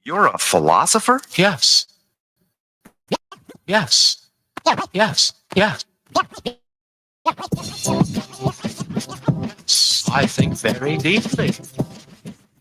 You're a philosopher? Yes. Yes. Yes. Yes. I think very deeply.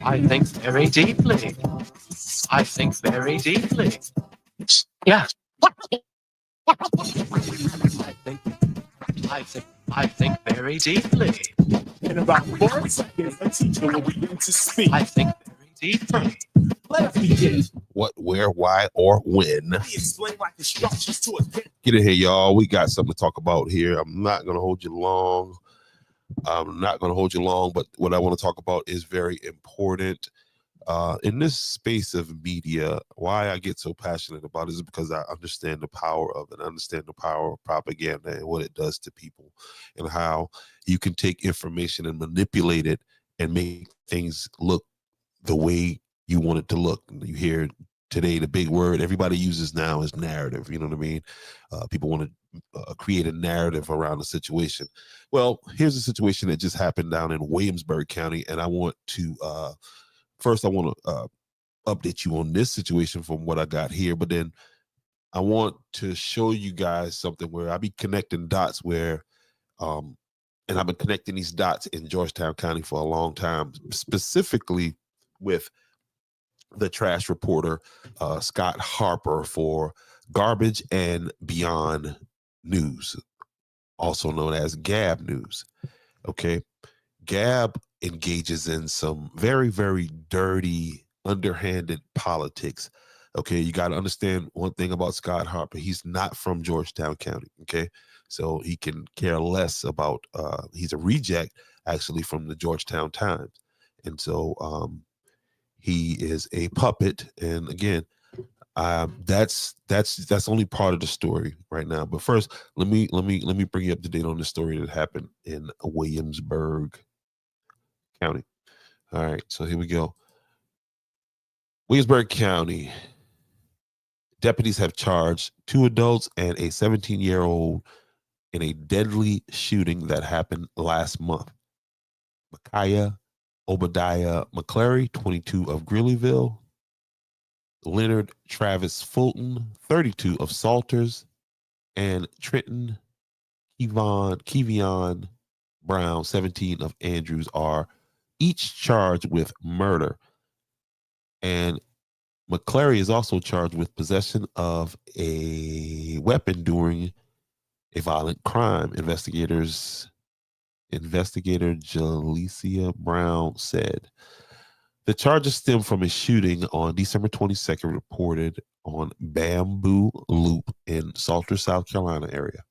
I think very deeply. I think very deeply. Yes. I think I think very deeply. In about 4 seconds, a teacher will begin to speak. I think very deeply. Let us begin. What, where, why, or when. Let me explain like instructions to a kid. Get in here, y'all. We got something to talk about here. I'm not going to hold you long. But what I want to talk about is very important. In this space of media, why I get so passionate about it is because I understand the power of it. I understand the power of propaganda and what it does to people, and how you can take information and manipulate it and make things look the way you want it to look. You hear today the big word everybody uses now is narrative. You know what I mean? People want to create a narrative around a situation. Well, here's a situation that just happened down in Williamsburg County, and I want to first I want to update you on this situation from what I got here, but then I want to show you guys something where I be connecting dots where and I've been connecting these dots in Georgetown County for a long time, specifically with the trash reporter Scott Harper for Garbage and Beyond News, also known as Gab News. Okay, Gab engages in some very, very dirty, underhanded politics. Okay, you got to understand one thing about Scott Harper. He's not from Georgetown County. Okay, so he can care less about. He's a reject, actually, from the Georgetown Times, and so he is a puppet. And again, that's only part of the story right now. But first, let me bring you up to date on the story that happened in Williamsburg County. All right, so here we go. Williamsburg County deputies have charged 2 adults and a 17-year-old in a deadly shooting that happened last month. Micaiah Obadiah McClary, 22, of Greeleyville. Leonard Travis Fulton, 32, of Salters. And Trenton Kevion Brown, 17, of Andrews, are each charged with murder. And McClary is also charged with possession of a weapon during a violent crime. Investigator Jalecia Brown said. The charges stem from a shooting on December 22nd reported on Bamboo Loop in Salter, South Carolina area.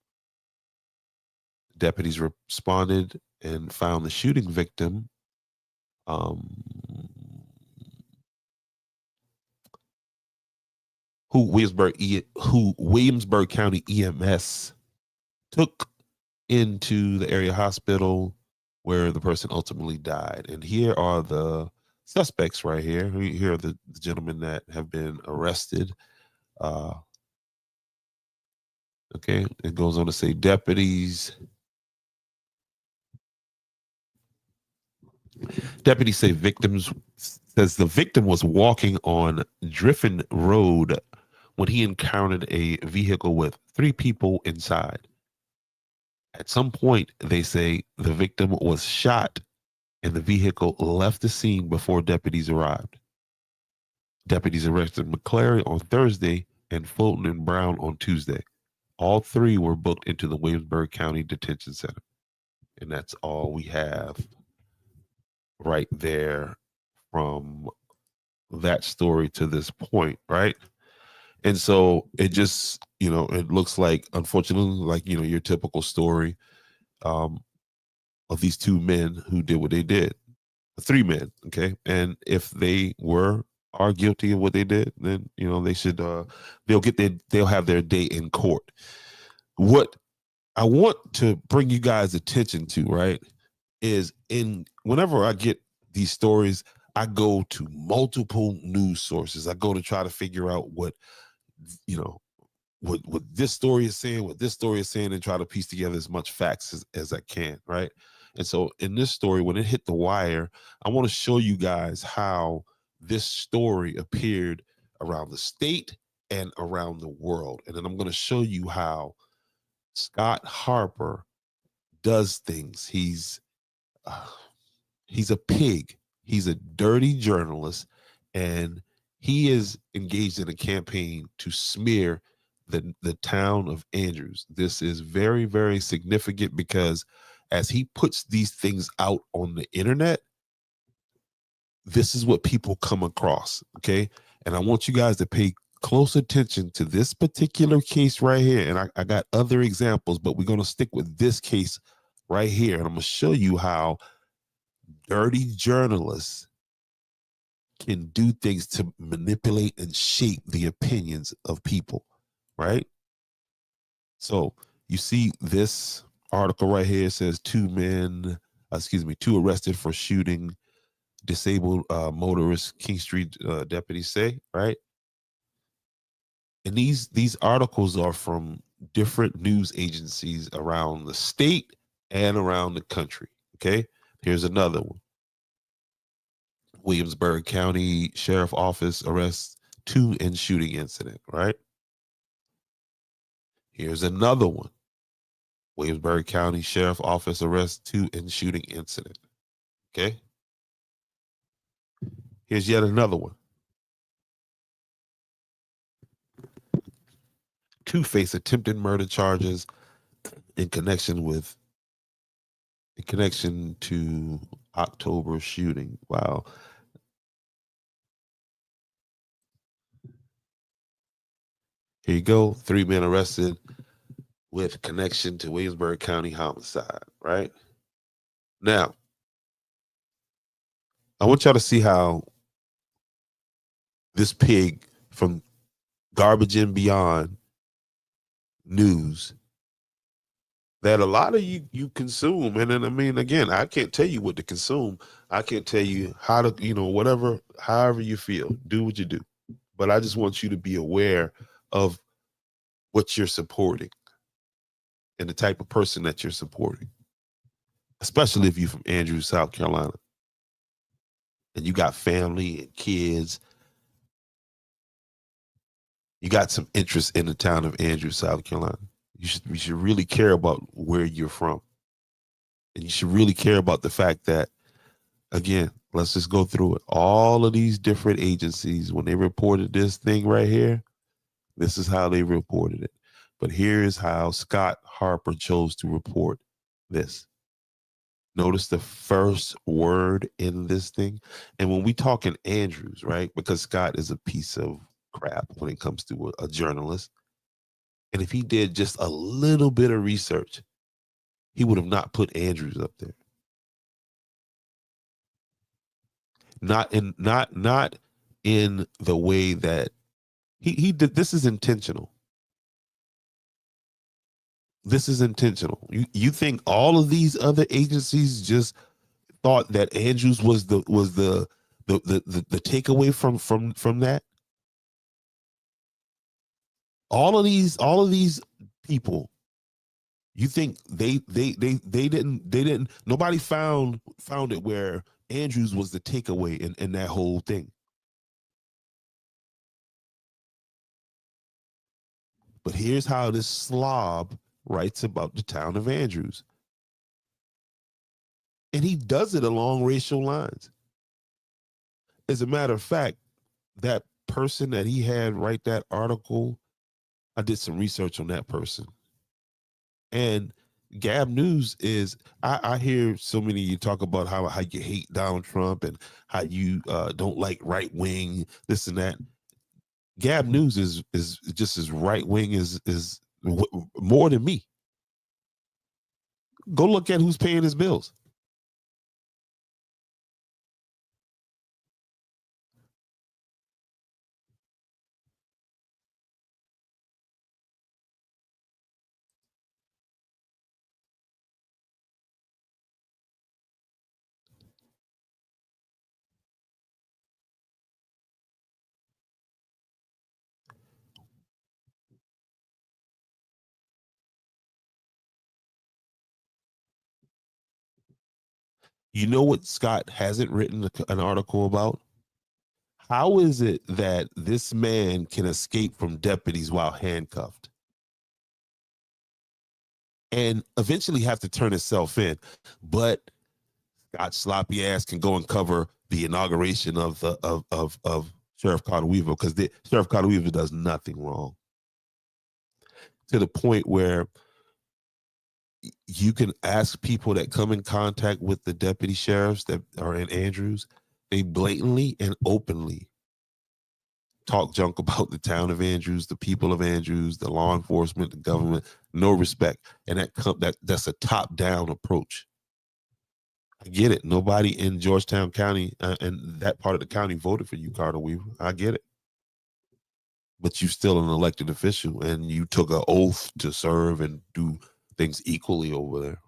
Deputies responded and found the shooting victim who Williamsburg County EMS took into the area hospital where the person ultimately died. And here are the suspects right here. Here are the gentlemen that have been arrested. Okay, it goes on to say deputies say says the victim was walking on Driffin Road when he encountered a vehicle with 3 people inside. At some point, they say the victim was shot and the vehicle left the scene before deputies arrived. Deputies arrested McClary on Thursday and Fulton and Brown on Tuesday. All 3 were booked into the Williamsburg County Detention Center. And that's all we have right there from that story to this point, right? And so it just, it looks like, unfortunately, like, your typical story of these 2 men who did what they did. 3 men, okay? And if they are guilty of what they did, then, they should, they'll have their day in court. What I want to bring you guys attention to, right, is whenever I get these stories, I go to multiple news sources. I go to try to figure out what this story is saying, what this story is saying, and try to piece together as much facts as I can, right? And so in this story, when it hit the wire, I want to show you guys how this story appeared around the state and around the world. And then I'm going to show you how Scott Harper does things. Uh, he's a pig. He's a dirty journalist, and he is engaged in a campaign to smear the town of Andrews. This is very, very significant because as he puts these things out on the internet, this is what people come across. Okay. And I want you guys to pay close attention to this particular case right here. And I got other examples, but we're going to stick with this case right here. And I'm going to show you how dirty journalists can do things to manipulate and shape the opinions of people, right? So you see this article right here says two arrested for shooting disabled motorist, King Street deputies say, right? And these articles are from different news agencies around the state and around the country. Okay, here's another one. Williamsburg County Sheriff Office arrests 2 in shooting incident, right? Here's another one. Williamsburg County Sheriff Office arrests 2 in shooting incident. Okay. Here's yet another one. 2 face attempted murder charges in connection to October shooting. Wow. Here you go. 3 men arrested with connection to Williamsburg County homicide, right? Now, I want y'all to see how this pig from Garbage and Beyond News that a lot of you consume. And then, I mean, again, I can't tell you what to consume. I can't tell you how to, whatever, however you feel, do what you do. But I just want you to be aware of what you're supporting and the type of person that you're supporting, especially if you're from Andrews, South Carolina, and you got family and kids. You got some interest in the town of Andrews, South Carolina. You should really care about where you're from. And you should really care about the fact that, again, let's just go through it. All of these different agencies, when they reported this thing right here, this is how they reported it. But here's how Scott Harper chose to report this. Notice the first word in this thing. And when we talk in Andrews, right, because Scott is a piece of crap when it comes to a journalist. And if he did just a little bit of research, he would have not put Andrews up there. Not in the way that he did. This is intentional. This is intentional. You think all of these other agencies just thought that Andrews was the takeaway from that? All of these people, you think they didn't, nobody found it where Andrews was the takeaway in that whole thing. But here's how this slob writes about the town of Andrews. And he does it along racial lines. As a matter of fact, that person that he had write that article, I did some research on that person. And Gab News is, I hear so many of you talk about how you hate Donald Trump and how you don't like right wing, this and that. Gab News is just as right wing as more than me. Go look at who's paying his bills. You know what Scott hasn't written an article about? How is it that this man can escape from deputies while handcuffed and eventually have to turn himself in? But Scott sloppy ass can go and cover the inauguration of the of Sheriff Carter Weaver, because Sheriff Carter Weaver does nothing wrong, to the point where you can ask people that come in contact with the deputy sheriffs that are in Andrews. They blatantly and openly talk junk about the town of Andrews, the people of Andrews, the law enforcement, the government. No respect, and that's a top down approach. I get it. Nobody in Georgetown County and that part of the county voted for you, Carter Weaver. I get it. But you're still an elected official, and you took an oath to serve and do things equally over there.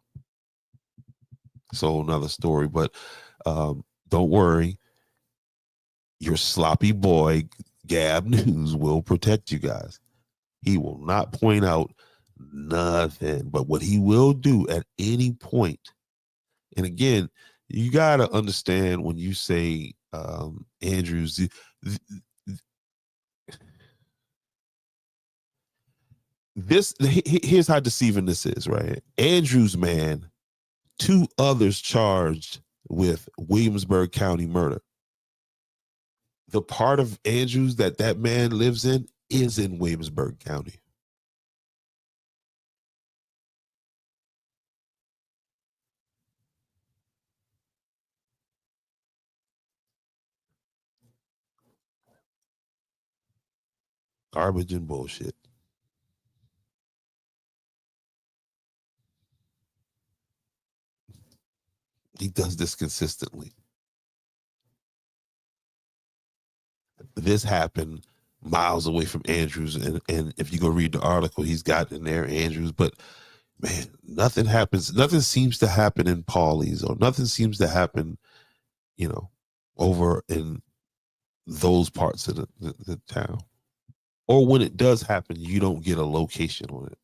So another story, but don't worry. Your sloppy boy, Gab News, will protect you guys. He will not point out nothing, but what he will do at any point, and again, you got to understand when you say Andrews, here's how deceiving this is, right? Andrews, man, 2 others charged with Williamsburg County murder. The part of Andrews that man lives in is in Williamsburg County. Garbage and bullshit. He does this consistently. This happened miles away from Andrews, and if you go read the article, he's got in there Andrews, but man, nothing happens. Nothing seems to happen in Pawleys, or nothing seems to happen, over in those parts of the town. Or when it does happen, you don't get a location on it.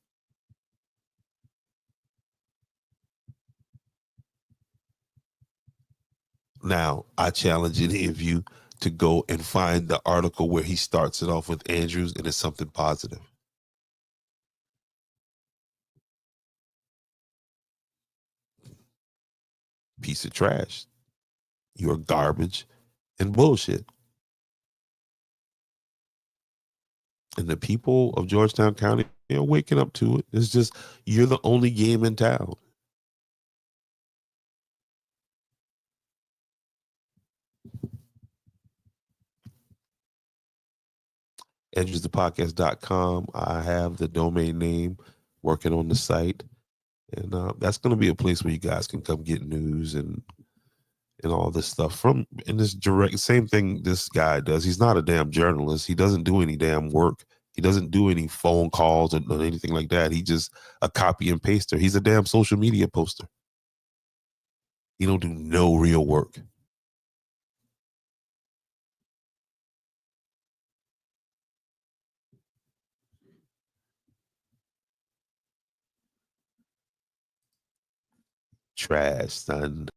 Now, I challenge any of you to go and find the article where he starts it off with Andrews, and it's something positive. Piece of trash. You're garbage and bullshit. And the people of Georgetown County are waking up to it. It's just, you're the only game in town. EdgesThePodcast.com. I have the domain name, working on the site. And that's going to be a place where you guys can come get news and all this stuff from, and this direct, same thing this guy does. He's not a damn journalist. He doesn't do any damn work. He doesn't do any phone calls or anything like that. He just a copy and paster. He's a damn social media poster. He don't do no real work. Trash, son.